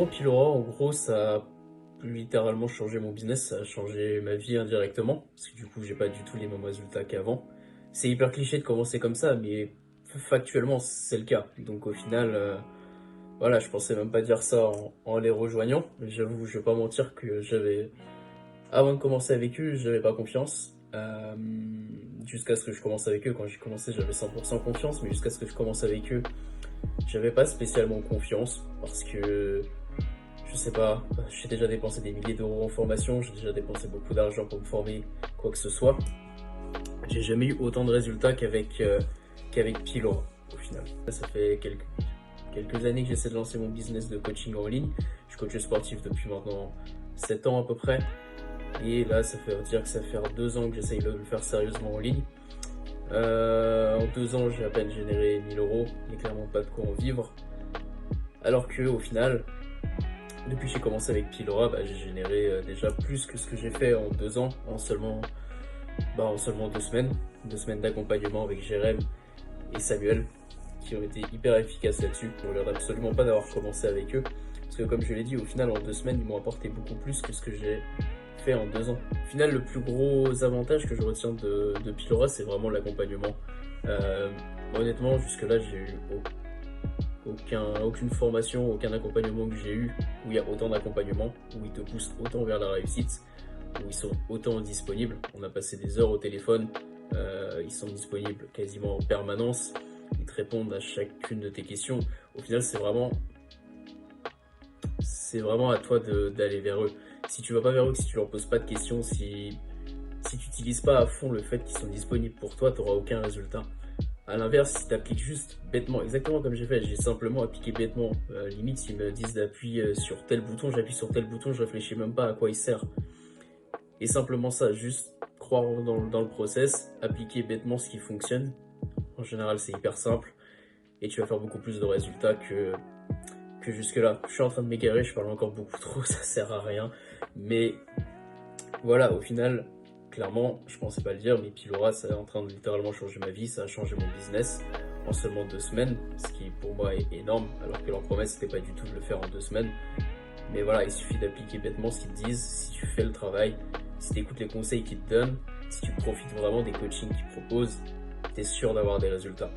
Pilora, en gros, ça a littéralement changé mon business, ça a changé ma vie indirectement, parce que du coup, j'ai pas du tout les mêmes résultats qu'avant. C'est hyper cliché de commencer comme ça, mais factuellement, c'est le cas. Donc au final, voilà, je pensais même pas dire ça en les rejoignant. J'avoue, je vais pas mentir que avant de commencer avec eux, j'avais pas confiance. Jusqu'à ce que je commence avec eux. Quand j'ai commencé, j'avais 100% confiance, mais jusqu'à ce que je commence avec eux, j'avais pas spécialement confiance parce que je sais pas, j'ai déjà dépensé des milliers d'euros en formation, j'ai déjà dépensé beaucoup d'argent pour me former, quoi que ce soit. J'ai jamais eu autant de résultats qu'avec Pilora au final. Ça fait quelques années que j'essaie de lancer mon business de coaching en ligne. Je suis coach sportif depuis maintenant 7 ans à peu près. Et là, ça fait dire que ça fait 2 ans que j'essaye de le faire sérieusement en ligne. En 2 ans, j'ai à peine généré 1000 euros. Il n'y a clairement pas de quoi en vivre. Alors que au final, depuis que j'ai commencé avec Pilora, j'ai généré déjà plus que ce que j'ai fait en 2 ans, en seulement 2 semaines. 2 semaines d'accompagnement avec Jérém et Samuel, qui ont été hyper efficaces là-dessus. Je ne regrette absolument pas d'avoir commencé avec eux. Parce que comme je l'ai dit, au final, en 2 semaines, ils m'ont apporté beaucoup plus que ce que j'ai fait en 2 ans. Au final, le plus gros avantage que je retiens de Pilora, c'est vraiment l'accompagnement. Honnêtement, jusque-là, j'ai eu aucune formation, aucun accompagnement que j'ai eu où il y a autant d'accompagnement, où ils te poussent autant vers la réussite, où ils sont autant disponibles. On a passé des heures au téléphone, ils sont disponibles quasiment en permanence, ils te répondent à chacune de tes questions. Au final, c'est vraiment à toi d'aller vers eux. Si tu vas pas vers eux, si tu leur poses pas de questions, si tu n'utilises pas à fond le fait qu'ils sont disponibles pour toi, tu n'auras aucun résultat. A l'inverse, si tu appliques juste bêtement, exactement comme j'ai fait, j'ai simplement appliqué bêtement. Limite, s'ils me disent d'appuyer sur tel bouton, j'appuie sur tel bouton, je réfléchis même pas à quoi il sert. Et simplement ça, juste croire dans le process, appliquer bêtement ce qui fonctionne. En général, c'est hyper simple et tu vas faire beaucoup plus de résultats que jusque-là. Je suis en train de m'égarer, je parle encore beaucoup trop, ça sert à rien. Mais voilà, au final, clairement, je pensais pas le dire, mais Pilora, ça est en train de littéralement changer ma vie, ça a changé mon business en seulement 2 semaines, ce qui pour moi est énorme, alors que leur promesse c'était pas du tout de le faire en 2 semaines. Mais voilà, il suffit d'appliquer bêtement ce qu'ils te disent, si tu fais le travail, si tu écoutes les conseils qu'ils te donnent, si tu profites vraiment des coachings qu'ils proposent, t'es sûr d'avoir des résultats.